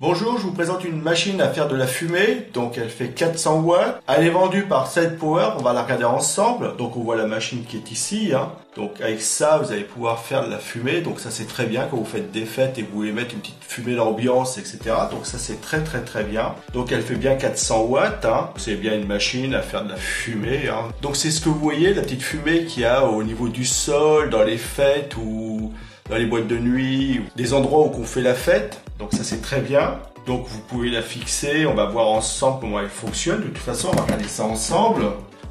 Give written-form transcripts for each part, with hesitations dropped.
Bonjour, je vous présente une machine à faire de la fumée. Donc elle fait 400 watts. Elle est vendue par Side Power. On va la regarder ensemble. Donc on voit la machine qui est ici. Donc avec ça, vous allez pouvoir faire de la fumée. Donc ça c'est très bien quand vous faites des fêtes et que vous voulez mettre une petite fumée d'ambiance, etc. Donc ça c'est très bien. Donc elle fait bien 400 watts. C'est bien une machine à faire de la fumée. Donc c'est ce que vous voyez, la petite fumée qu'il y a au niveau du sol, dans les fêtes ou dans les boîtes de nuit, des endroits où on fait la fête. Donc ça c'est très bien. Donc vous pouvez la fixer, on va voir ensemble comment elle fonctionne. De toute façon on va regarder ça ensemble.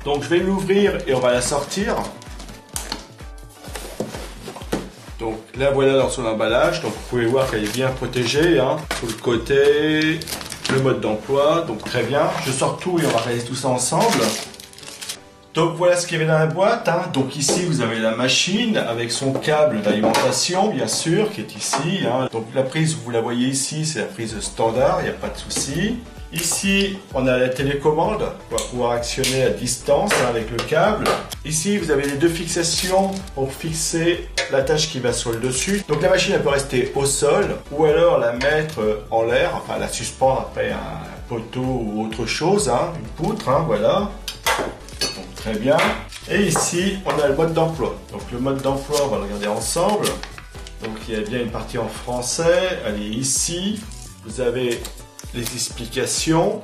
Donc je vais l'ouvrir et on va la sortir. Donc là voilà dans son emballage. Donc vous pouvez voir qu'elle est bien protégée. Sur le côté, le mode d'emploi. Donc très bien. Je sors tout et on va regarder tout ça ensemble. Donc voilà ce qu'il y avait dans la boîte. Donc ici vous avez la machine avec son câble d'alimentation bien sûr qui est ici. Donc la prise vous la voyez ici, c'est la prise standard, il n'y a pas de souci. Ici on a la télécommande, on va pouvoir actionner à distance avec le câble. Ici vous avez les deux fixations pour fixer la tâche qui va sur le dessus. Donc la machine elle peut rester au sol ou alors la mettre en l'air, enfin la suspendre après un poteau ou autre chose, une poutre, voilà. Donc, très bien. Et ici, on a le mode d'emploi. Donc le mode d'emploi, on va le regarder ensemble. Donc il y a bien une partie en français. Elle est ici. Vous avez les explications,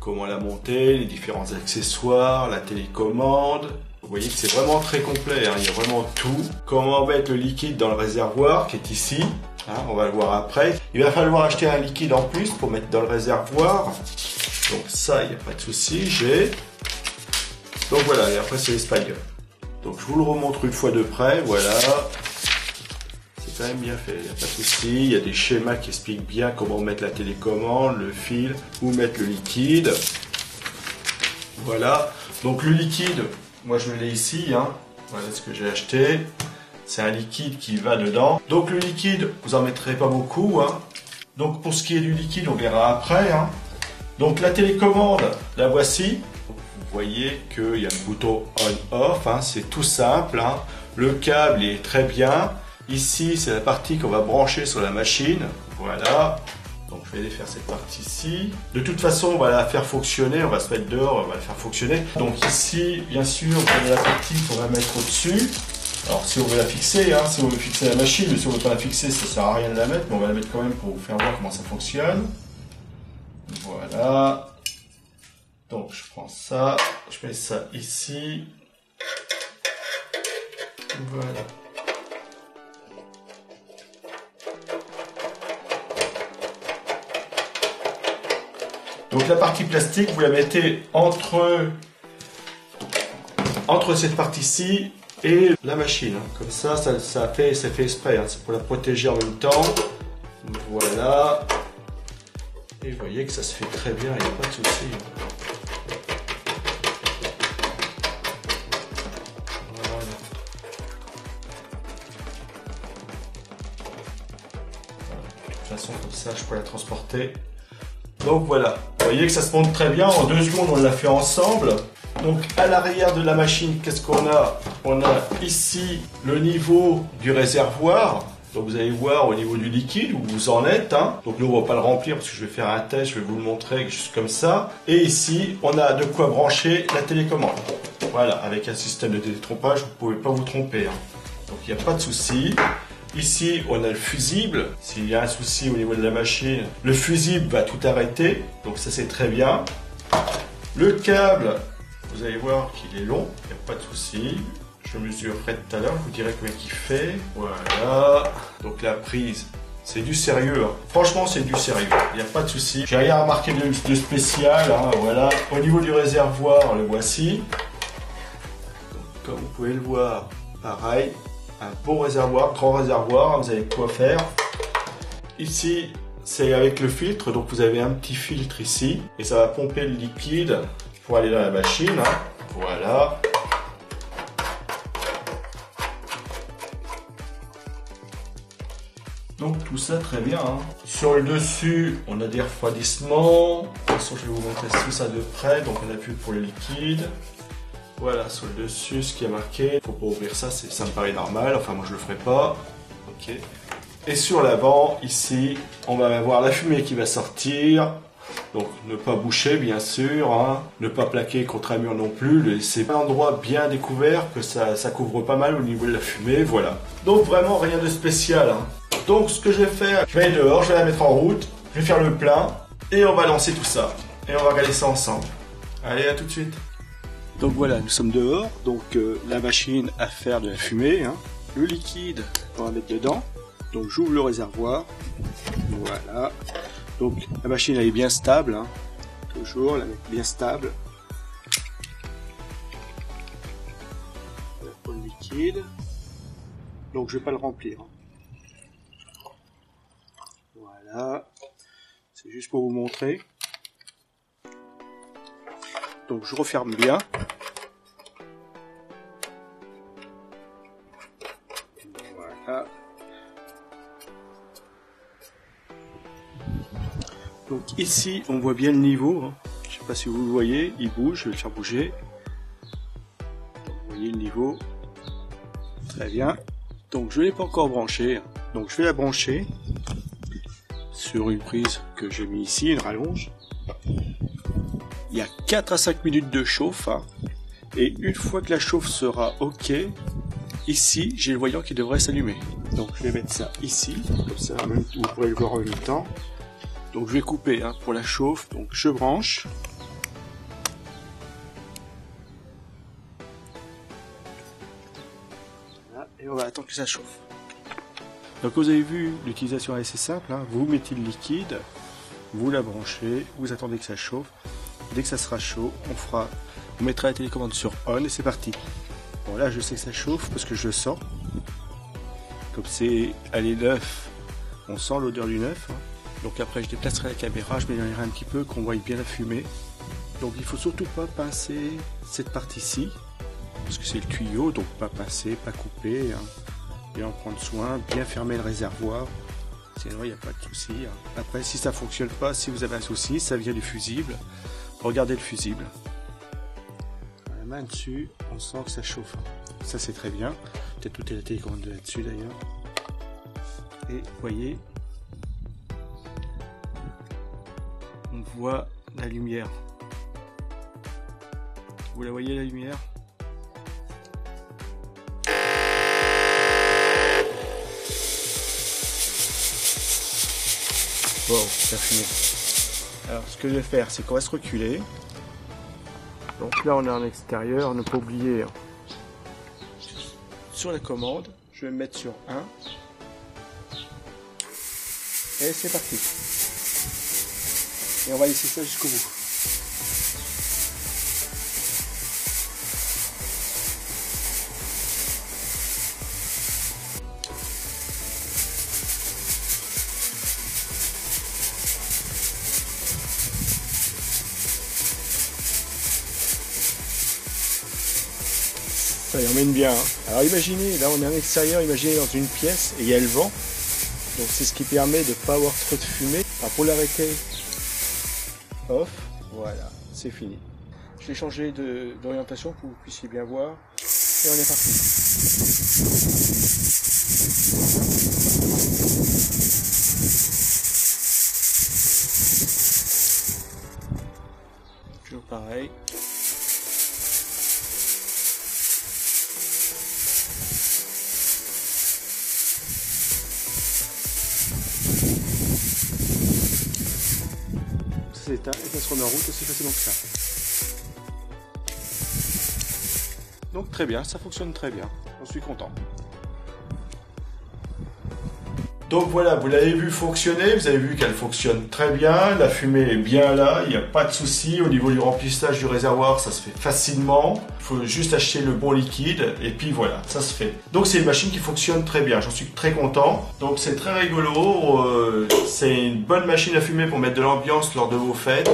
comment la monter, les différents accessoires, la télécommande. Vous voyez que c'est vraiment très complet. Il y a vraiment tout. Comment mettre le liquide dans le réservoir qui est ici. On va le voir après. Il va falloir acheter un liquide en plus pour mettre dans le réservoir. Donc ça, il n'y a pas de souci. Donc voilà, et après c'est l'espagnol. Donc je vous le remontre une fois de près, voilà. C'est quand même bien fait, il n'y a pas de souci. Il y a des schémas qui expliquent bien comment mettre la télécommande, le fil, où mettre le liquide. Voilà. Donc le liquide, moi je l'ai ici, Voilà ce que j'ai acheté. C'est un liquide qui va dedans. Donc le liquide, vous en mettrez pas beaucoup, Donc pour ce qui est du liquide, on verra après, Donc la télécommande, la voici. Vous voyez qu'il y a le bouton on-off, c'est tout simple. Le câble est très bien. Ici, c'est la partie qu'on va brancher sur la machine. Voilà. Donc je vais aller faire cette partie-ci. De toute façon, on va la faire fonctionner. On va se mettre dehors, on va la faire fonctionner. Donc ici, bien sûr, vous avez la partie qu'on va mettre au-dessus. Alors si on veut la fixer, si on veut fixer la machine, mais si on ne veut pas la fixer, ça ne sert à rien de la mettre. Mais on va la mettre quand même pour vous faire voir comment ça fonctionne. Voilà. Donc je prends ça, je mets ça ici, voilà. Donc la partie plastique, vous la mettez entre cette partie-ci et la machine. Comme ça fait exprès, c'est pour la protéger en même temps. Voilà. Et vous voyez que ça se fait très bien, il n'y a pas de souci. De toute façon, comme ça, je peux la transporter. Donc voilà, vous voyez que ça se monte très bien. En 2 secondes, on l'a fait ensemble. Donc à l'arrière de la machine, qu'est-ce qu'on a? On a ici le niveau du réservoir. Donc vous allez voir au niveau du liquide où vous en êtes. Donc nous, on ne va pas le remplir parce que je vais faire un test, je vais vous le montrer juste comme ça. Et ici, on a de quoi brancher la télécommande. Voilà, avec un système de télétrompage, vous ne pouvez pas vous tromper. Donc il n'y a pas de souci. Ici, on a le fusible. S'il y a un souci au niveau de la machine, le fusible va tout arrêter. Donc ça, c'est très bien. Le câble, vous allez voir qu'il est long. Il n'y a pas de souci. Je mesurerai tout à l'heure. Je vous dirai combien il fait. Voilà. Donc la prise, c'est du sérieux. Franchement, c'est du sérieux. Il n'y a pas de souci. J'ai rien remarqué de spécial. Voilà. Au niveau du réservoir, le voici. Donc, comme vous pouvez le voir, pareil. Un beau réservoir, grand réservoir, vous avez de quoi faire. Ici, c'est avec le filtre, donc vous avez un petit filtre ici, et ça va pomper le liquide pour aller dans la machine. Voilà. Donc tout ça très bien. Sur le dessus, on a des refroidissements. De toute façon, je vais vous montrer tout ça de près. Donc on appuie pour le liquide. Voilà, sur le dessus, ce qui est marqué. Faut pas ouvrir ça, ça me paraît normal. Enfin, moi, je le ferai pas. Ok. Et sur l'avant, ici, on va avoir la fumée qui va sortir. Donc ne pas boucher bien sûr, hein. Ne pas plaquer contre un mur non plus. C'est un endroit bien découvert que ça couvre pas mal au niveau de la fumée, voilà. Donc vraiment rien de spécial, hein. Donc ce que je vais faire, je vais aller dehors, je vais la mettre en route, je vais faire le plein et on va lancer tout ça. Et on va regarder ça ensemble. Allez, à tout de suite. Donc voilà, nous sommes dehors, donc la machine à faire de la fumée, hein. Le liquide, on va mettre dedans. Donc j'ouvre le réservoir, voilà. Donc la machine elle est bien stable, hein. Toujours la mettre bien stable. Pour le liquide, donc je vais pas le remplir, hein. Voilà, c'est juste pour vous montrer. Donc je referme bien. Voilà. Donc ici on voit bien le niveau, hein. Je sais pas si vous le voyez, il bouge, je vais le faire bouger. Donc, vous voyez le niveau, très bien. Donc je ne l'ai pas encore branché, donc je vais la brancher sur une prise que j'ai mis ici, une rallonge. Il y a 4 à 5 minutes de chauffe, hein. Et une fois que la chauffe sera ok, ici j'ai le voyant qui devrait s'allumer. Donc je vais mettre ça ici, comme ça vous pourrez le voir en même temps. Donc je vais couper, hein, pour la chauffe, donc je branche. Voilà, et on va attendre que ça chauffe. Donc vous avez vu, l'utilisation est assez simple, hein. Vous mettez le liquide, vous la branchez, vous attendez que ça chauffe. Dès que ça sera chaud, on mettra la télécommande sur on et c'est parti. Bon là je sais que ça chauffe parce que je le sens. Comme c'est neuf, on sent l'odeur du neuf, hein. Donc après je déplacerai la caméra, je m'éloignerai un petit peu, qu'on voit bien la fumée. Donc il faut surtout pas pincer cette partie-ci, parce que c'est le tuyau, donc pas pincer, pas couper, hein. Bien en prendre soin, bien fermer le réservoir, sinon il n'y a pas de souci, hein. Après si ça fonctionne pas, si vous avez un souci, ça vient du fusible. Regardez le fusible. La main dessus, on sent que ça chauffe. Ça c'est très bien. Peut-être tout est la télécommande là-dessus d'ailleurs. Et vous voyez, on voit la lumière. Vous la voyez la lumière? Bon, ça fumé. Alors ce que je vais faire, c'est qu'on va se reculer. Donc là on est en extérieur, ne pas oublier, hein. Sur la commande, je vais me mettre sur 1. Et c'est parti. Et on va laisser ça jusqu'au bout. Ça y emmène bien, hein. Alors imaginez, là on est en extérieur, imaginez dans une pièce et il y a le vent. Donc c'est ce qui permet de ne pas avoir trop de fumée. Alors pour l'arrêter, off, voilà, c'est fini. Je vais changer d'orientation pour que vous puissiez bien voir. Et on est parti. Toujours pareil. Ça s'éteint et ça se remet en route aussi facilement que ça. Donc très bien, ça fonctionne très bien, j'en suis content. Donc voilà, vous l'avez vu fonctionner, vous avez vu qu'elle fonctionne très bien, la fumée est bien là, il n'y a pas de souci. Au niveau du remplissage du réservoir, ça se fait facilement. Il faut juste acheter le bon liquide et puis voilà, ça se fait. Donc c'est une machine qui fonctionne très bien, j'en suis très content. Donc c'est très rigolo, c'est une bonne machine à fumer pour mettre de l'ambiance lors de vos fêtes.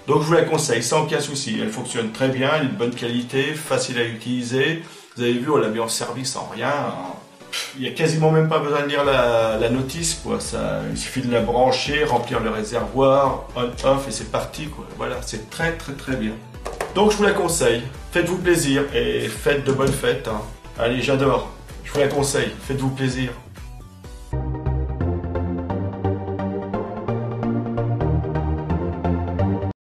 Donc je vous la conseille sans aucun souci, elle fonctionne très bien, elle est de bonne qualité, facile à utiliser. Vous avez vu, on l'a mis en service en rien. Il n'y a quasiment même pas besoin de lire la notice, quoi. Il suffit de la brancher, remplir le réservoir, on-off et c'est parti, quoi. Voilà, c'est très très très bien. Donc je vous la conseille, faites-vous plaisir et faites de bonnes fêtes, hein. Allez, j'adore, je vous la conseille, faites-vous plaisir.